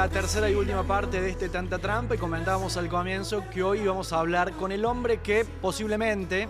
la tercera y última parte de este Tanta Trampa y comentábamos al comienzo que hoy vamos a hablar con el hombre que posiblemente,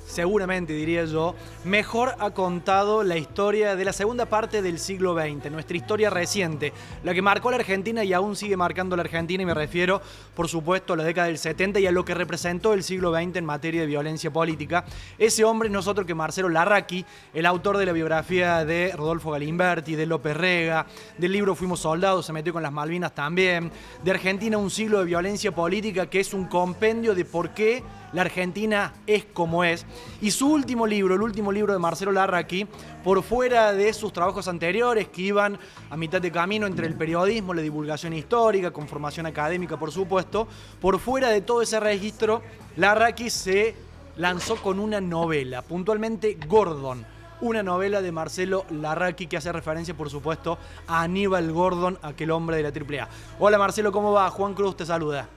seguramente diría yo, mejor ha contado la historia de la segunda parte del siglo XX, nuestra historia reciente, la que marcó a la Argentina y aún sigue marcando a la Argentina, y me refiero, por supuesto, a la década del 70 y a lo que representó el siglo XX en materia de violencia política. Ese hombre no es otro que Marcelo Larraqui, el autor de la biografía de Rodolfo Galimberti, de López Rega, del libro Fuimos Soldados, se metió con las Malvinas también, de Argentina, un siglo de violencia política, que es un compendio de por qué la Argentina es como es. Y su último libro, el último libro de Marcelo Larraqui, por fuera de sus trabajos anteriores que iban a mitad de camino entre el periodismo, la divulgación histórica, con formación académica por supuesto, por fuera de todo ese registro, Larraqui se lanzó con una novela, puntualmente Gordon, una novela de Marcelo Larraqui que hace referencia por supuesto a Aníbal Gordon, aquel hombre de la AAA. Hola Marcelo, ¿cómo va? Juan Cruz te saluda.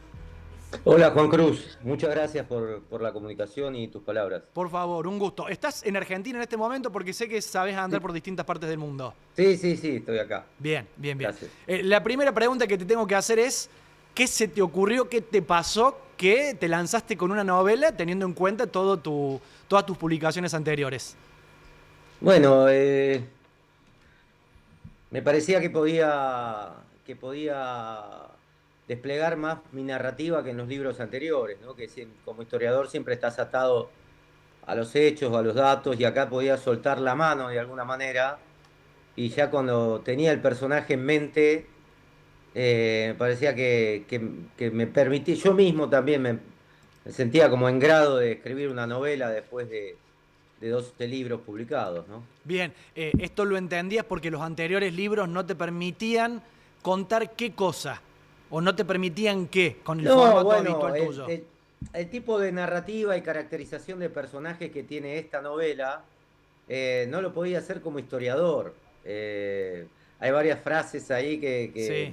Hola Juan Cruz, muchas gracias por la comunicación y tus palabras. Por favor, un gusto. ¿Estás en Argentina en este momento? Porque sé que sabes andar Sí, por distintas partes del mundo. sí, estoy acá. Bien, bien, bien. Gracias. La primera pregunta que te tengo que hacer es, ¿qué se te ocurrió, qué te pasó que te lanzaste con una novela teniendo en cuenta todas tus publicaciones anteriores? Bueno, me parecía que podía desplegar más mi narrativa que en los libros anteriores, ¿no? Como historiador siempre estás atado a los hechos, a los datos, y acá podía soltar la mano de alguna manera, y ya cuando tenía el personaje en mente, me parecía que me permití, yo mismo también me sentía como en grado de escribir una novela después de 12 libros publicados, ¿no? Bien, esto lo entendías porque los anteriores libros no te permitían contar qué cosa, o no te permitían qué, con el No, formato bueno, habitual tuyo. el tipo de narrativa y caracterización de personajes que tiene esta novela, no lo podía hacer como historiador. Hay varias frases ahí Sí.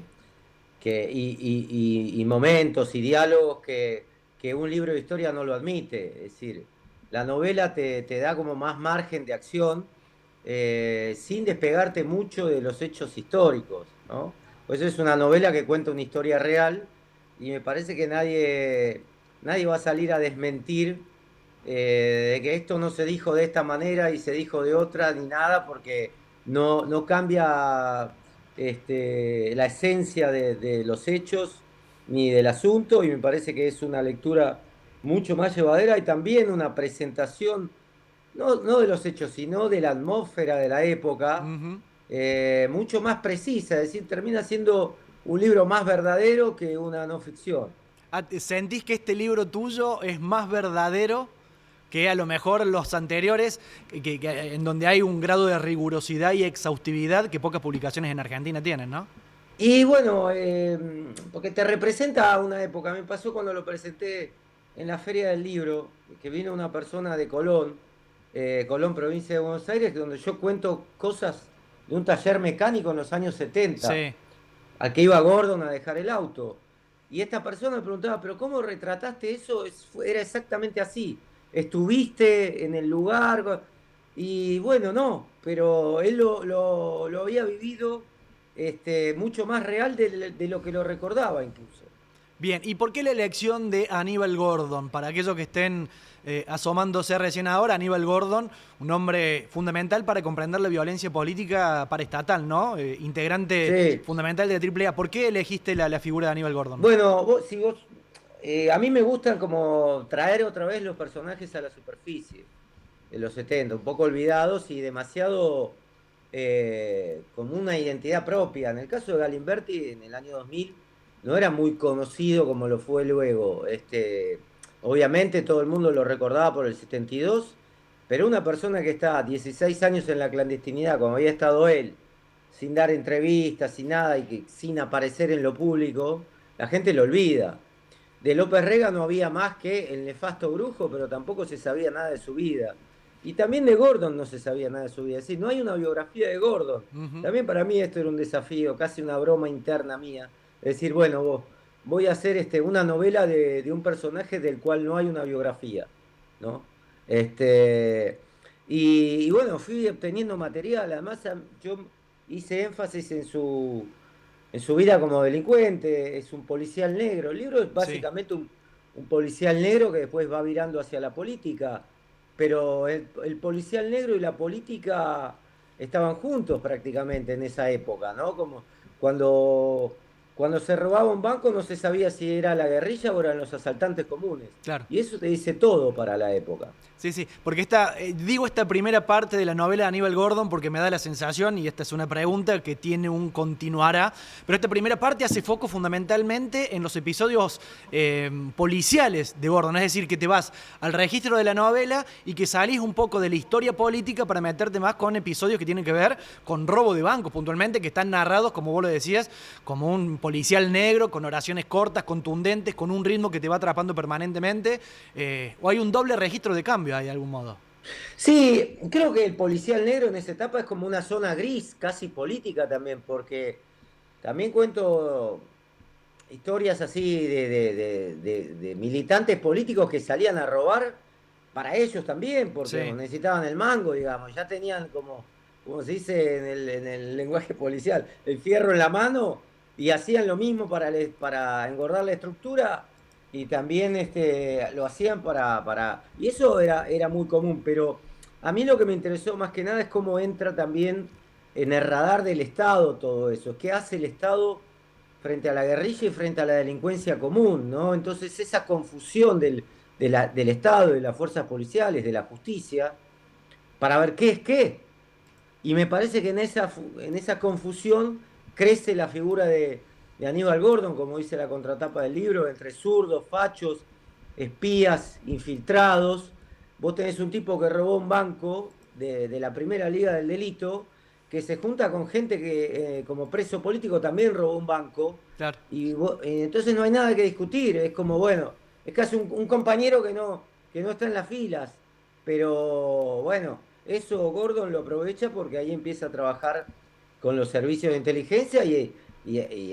y momentos y diálogos que un libro de historia no lo admite. Es decir, la novela te da como más margen de acción, sin despegarte mucho de los hechos históricos, ¿no? Pues es una novela que cuenta una historia real, y me parece que nadie va a salir a desmentir, de que esto no se dijo de esta manera y se dijo de otra ni nada, porque no cambia, la esencia de los hechos ni del asunto, y me parece que es una lectura mucho más llevadera y también una presentación, no de los hechos, sino de la atmósfera de la época, Ujú. mucho más precisa. Es decir, termina siendo un libro más verdadero que una no ficción. ¿Sentís que este libro tuyo es más verdadero que a lo mejor los anteriores, en donde hay un grado de rigurosidad y exhaustividad que pocas publicaciones en Argentina tienen, ¿no? Y bueno, porque te representa una época. Me pasó cuando lo presenté en la Feria del Libro, que vino una persona de Colón, Colón, provincia de Buenos Aires, donde yo cuento cosas de un taller mecánico en los años 70, Sí. al que iba Gordon a dejar el auto. Y esta persona me preguntaba, ¿pero cómo retrataste eso? Era exactamente así. ¿Estuviste en el lugar? Y bueno, no, pero él lo había vivido, mucho más real de lo que lo recordaba incluso. Bien, ¿y por qué la elección de Aníbal Gordon? Para aquellos que estén asomándose recién ahora, Aníbal Gordon, un hombre fundamental para comprender la violencia política paraestatal, ¿no? Integrante Sí. fundamental de la AAA. ¿Por qué elegiste la figura de Aníbal Gordon? Bueno, a mí me gustan como traer otra vez los personajes a la superficie de los 70, un poco olvidados y demasiado, con una identidad propia. En el caso de Galimberti, en el año 2000, no era muy conocido como lo fue luego. Obviamente todo el mundo lo recordaba por el 72, pero una persona que está 16 años en la clandestinidad, como había estado él, sin dar entrevistas, sin nada, y que sin aparecer en lo público, la gente lo olvida. De López Rega no había más que el nefasto Brujo, pero tampoco se sabía nada de su vida. Y también de Gordon no se sabía nada de su vida. Es decir, no hay una biografía de Gordon. Ujú. También para mí esto era un desafío, casi una broma interna mía. Es decir, bueno, voy a hacer, una novela de un personaje del cual no hay una biografía, ¿no? Este, y bueno, fui obteniendo material. Además, yo hice énfasis en su vida como delincuente, es un policial negro. El libro es Sí, básicamente un policial negro que después va virando hacia la política, pero el policial negro y la política estaban juntos prácticamente en esa época, ¿no? Como cuando, cuando se robaba un banco no se sabía si era la guerrilla o eran los asaltantes comunes. claro. Y eso te dice todo para la época. Sí, sí, porque digo esta primera parte de la novela de Aníbal Gordon porque me da la sensación, y esta es una pregunta que tiene un continuará, pero esta primera parte hace foco fundamentalmente en los episodios policiales de Gordon, es decir, que te vas al registro de la novela y que salís un poco de la historia política para meterte más con episodios que tienen que ver con robo de bancos, puntualmente, que están narrados, como vos lo decías, como un policial negro, con oraciones cortas, contundentes, con un ritmo que te va atrapando permanentemente, o hay un doble registro de cambio hay de algún modo. Sí, creo que el policial negro en esa etapa es como una zona gris, casi política también, porque también cuento historias así de militantes políticos que salían a robar para ellos también, porque Sí, necesitaban el mango, digamos, ya tenían como se dice en el lenguaje policial, el fierro en la mano y hacían lo mismo para engordar la estructura y también lo hacían y eso era muy común, pero a mí lo que me interesó más que nada es cómo entra también en el radar del Estado todo eso, qué hace el Estado frente a la guerrilla y frente a la delincuencia común, ¿no? Entonces esa confusión del Estado, de las fuerzas policiales, de la justicia, para ver qué es qué. Y me parece que en esa confusión crece la figura de Aníbal Gordon, como dice la contratapa del libro, entre zurdos, fachos, espías, infiltrados. Vos tenés un tipo que robó un banco de la primera liga del delito, que se junta con gente que como preso político también robó un banco, claro. y entonces no hay nada que discutir, es como, bueno, es casi un compañero que no está en las filas, pero bueno, eso Gordon lo aprovecha porque ahí empieza a trabajar con los servicios de inteligencia y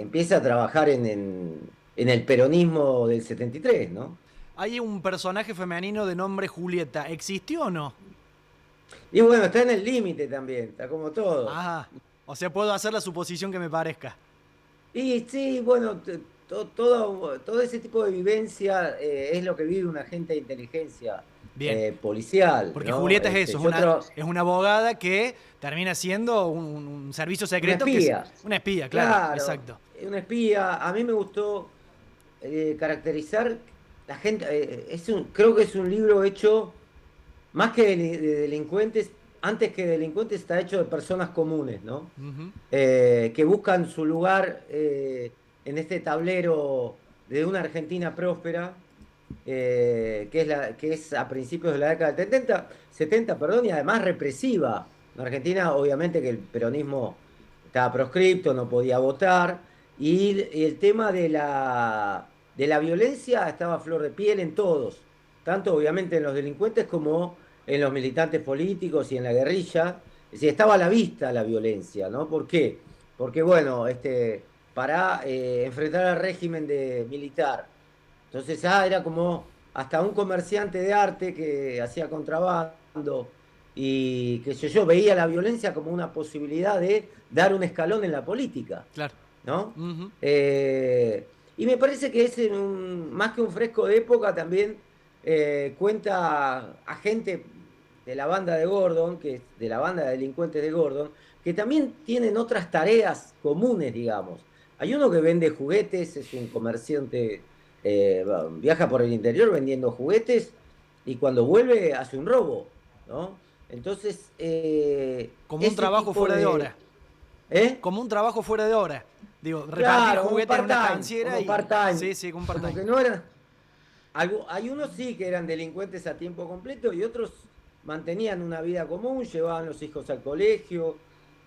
empieza a trabajar en el peronismo del 73, ¿no? Hay un personaje femenino de nombre Julieta. ¿Existió o no? Y bueno, está en el límite también, está como todos. Ah, o sea, puedo hacer la suposición que me parezca. Y sí, bueno, todo ese tipo de vivencia es lo que vive un agente de inteligencia Bien. policial, Porque ¿no? Julieta es eso, es una abogada que termina siendo un servicio Una secreto que es espía, una espía, claro, claro, exacto. una espía. A mí me gustó caracterizar la gente. Creo que es un libro hecho más que de delincuentes, antes que delincuentes, está hecho de personas comunes, ¿no? Ujú. Que buscan su lugar en este tablero de una Argentina próspera, que es a principios de la década del 70, perdón, y además represiva. En Argentina, obviamente que el peronismo estaba proscripto, no podía votar, y el tema de la violencia estaba a flor de piel en todos, tanto obviamente en los delincuentes como en los militantes políticos y en la guerrilla. Es decir, estaba a la vista la violencia, ¿no? ¿Por qué? Porque, bueno, para enfrentar al régimen militar. Entonces, era como hasta un comerciante de arte que hacía contrabando y que yo veía la violencia como una posibilidad de dar un escalón en la política, Claro. ¿no? Ujú. Y me parece que es más que un fresco de época, también cuenta a gente de la banda de Gordon, que es de la banda de delincuentes de Gordon, que también tienen otras tareas comunes, digamos. Hay uno que vende juguetes, es un comerciante, viaja por el interior vendiendo juguetes y cuando vuelve hace un robo, ¿no? Entonces, Como un ese trabajo tipo fuera de hora. de... ¿Eh? Como un trabajo fuera de hora. Digo, repartir Claro, juguetes en una estanciera como y. part-time, Sí, sí, como un como part-time. que no eran... Hay unos sí que eran delincuentes a tiempo completo y otros mantenían una vida común, llevaban los hijos al colegio.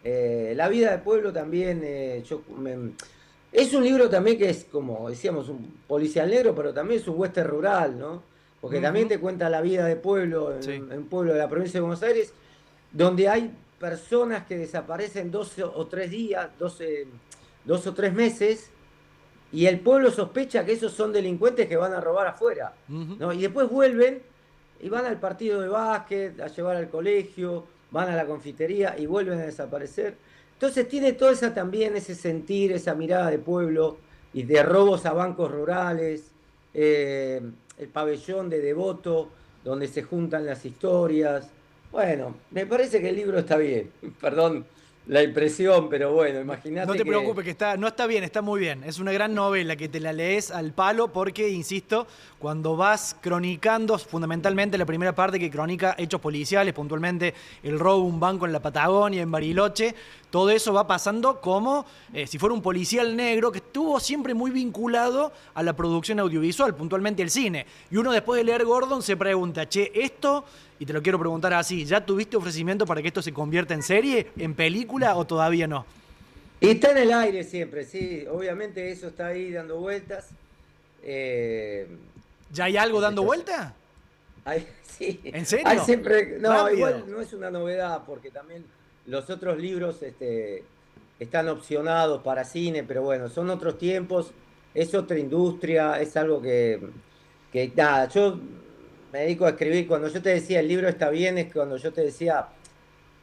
La vida de pueblo también, es un libro también que es, como decíamos, un policial negro, pero también es un western rural, ¿no? Porque también Ujú. te cuenta la vida de pueblo, Sí. en un pueblo de la provincia de Buenos Aires, donde hay personas que desaparecen 12 o 3 días, 2 o 3 meses, y el pueblo sospecha que esos son delincuentes que van a robar afuera, Ujú. ¿no? Y después vuelven y van al partido de básquet, a llevar al colegio, van a la confitería y vuelven a desaparecer. Entonces tiene toda esa también, ese sentir, esa mirada de pueblo y de robos a bancos rurales, eh, el pabellón de Devoto, donde se juntan las historias. Bueno, me parece que el libro está bien. Perdón la impresión, pero bueno, No imagínate te que... preocupes, que no está bien, está muy bien. Es una gran novela que te la lees al palo porque, insisto, cuando vas cronicando, fundamentalmente la primera parte que cronica hechos policiales, puntualmente el robo de un banco en la Patagonia, en Bariloche, todo eso va pasando como si fuera un policial negro que estuvo siempre muy vinculado a la producción audiovisual, puntualmente el cine. Y uno después de leer Gordon se pregunta, che, esto, y te lo quiero preguntar así, ¿ya tuviste ofrecimiento para que esto se convierta en serie, en película o todavía no? Y está en el aire siempre, sí. Obviamente eso está ahí dando vueltas. Eh, ¿Ya hay algo qué sé dando yo. vuelta? Sí, ¿En hay serio? siempre, no, igual Rápido. no es una novedad, porque también los otros libros están opcionados para cine, pero bueno, son otros tiempos, es otra industria, es algo que nada, yo me dedico a escribir, cuando yo te decía el libro está bien, es cuando yo te decía,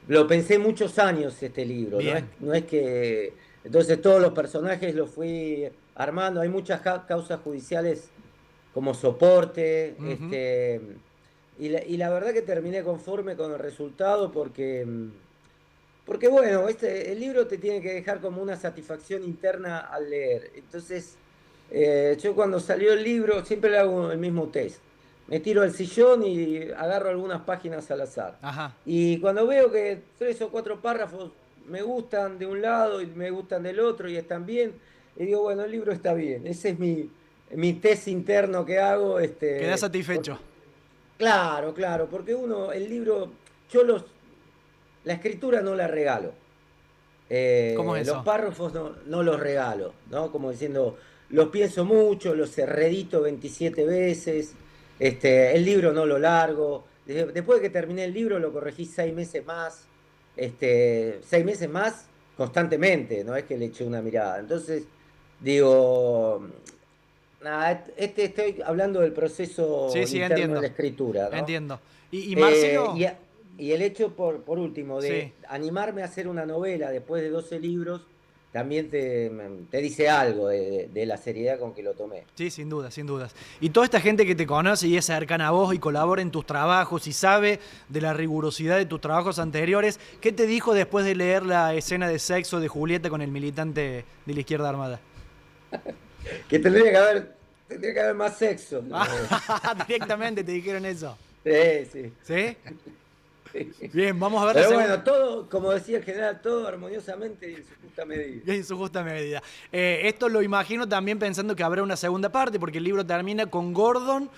lo pensé muchos años este libro, Bien. no es que, entonces todos los personajes los fui armando, hay muchas causas judiciales como soporte, Ujú. y la verdad que terminé conforme con el resultado porque, porque bueno, el libro te tiene que dejar como una satisfacción interna al leer. Entonces, yo cuando salió el libro siempre le hago el mismo test. Me tiro al sillón y agarro algunas páginas al azar. Ajá. Y cuando veo que 3 o 4 párrafos me gustan de un lado y me gustan del otro y están bien, y digo, bueno, el libro está bien. Ese es mi test interno que hago. Quedás satisfecho. Claro, claro, porque uno, el libro, la escritura no la regalo. ¿Cómo es Los eso? párrafos no los regalo, ¿no? Como diciendo, los pienso mucho, los reedito 27 veces, el libro no lo largo. Después de que terminé el libro lo corregí 6 meses más, 6 meses más constantemente, no es que le eché una mirada. Entonces, digo, nada, estoy hablando del Sí, proceso sí, interno de entiendo. la escritura, ¿no? Entiendo. Y Eh, Marcelo, y, y el hecho, por último, sí. de animarme a hacer una novela después de 12 libros, también te dice algo de la seriedad con que lo tomé. Sí, sin dudas, sin dudas. Y toda esta gente que te conoce y es cercana a vos y colabora en tus trabajos y sabe de la rigurosidad de tus trabajos anteriores, ¿qué te dijo después de leer la escena de sexo de Julieta con el militante de la izquierda armada? Que tendría que haber más sexo. Directamente te dijeron eso. Sí, sí. ¿Sí? Sí. Bien, vamos a ver la Pero segunda. bueno, todo, como decía el general, todo armoniosamente y en su justa medida. En su justa medida. Esto lo imagino también pensando que habrá una segunda parte, porque el libro termina con Gordon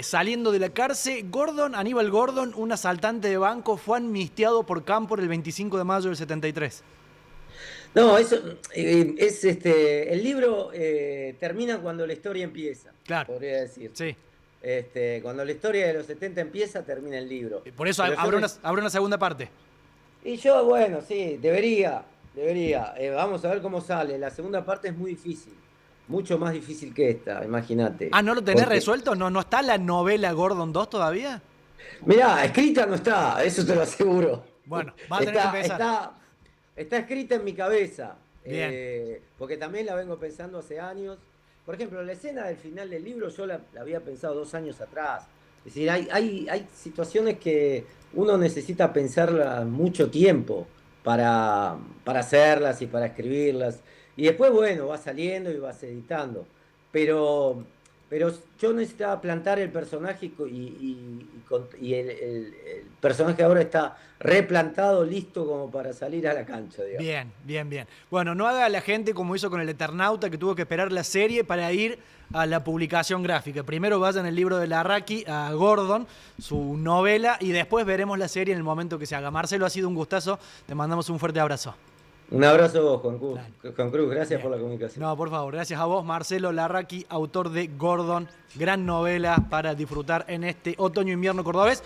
saliendo de la cárcel. Gordon, Aníbal Gordon, un asaltante de banco, fue amnistiado por Campos el 25 de mayo del 73. No, eso el libro termina cuando la historia empieza, Claro, podría decirte. sí. Cuando la historia de los 70 empieza, termina el libro. Por eso Pero yo habrá una segunda parte. y yo, bueno, sí, debería. Vamos a ver cómo sale. La segunda parte es muy difícil, mucho más difícil que esta, imagínate. Ah, ¿no lo tenés Porque, resuelto? ¿No, no está la novela Gordon 2 todavía? mirá, escrita no está, eso te lo aseguro. Bueno, vas a tener que Está, empezar. está, está escrita en mi cabeza, Bien. porque también la vengo pensando hace años. Por ejemplo, la escena del final del libro yo la había pensado 2 años atrás. Es decir, hay situaciones que uno necesita pensarlas mucho tiempo para hacerlas y para escribirlas. Y después, bueno, va saliendo y vas editando. Pero, pero yo necesitaba plantar el personaje y el personaje ahora está replantado, listo como para salir a la cancha, digamos. Bien, bien, bien. Bueno, no haga a la gente como hizo con el Eternauta, que tuvo que esperar la serie para ir a la publicación gráfica. Primero vayan el libro de Larraqui a Gordon, su novela, y después veremos la serie en el momento que se haga. Marcelo, ha sido un gustazo. Te mandamos un fuerte abrazo. Un abrazo a vos, Juan Cruz. Dale. Juan Cruz, gracias Bien. por la comunicación. No, por favor, gracias a vos, Marcelo Larraqui, autor de Gordon, gran novela para disfrutar en este otoño-invierno cordobés.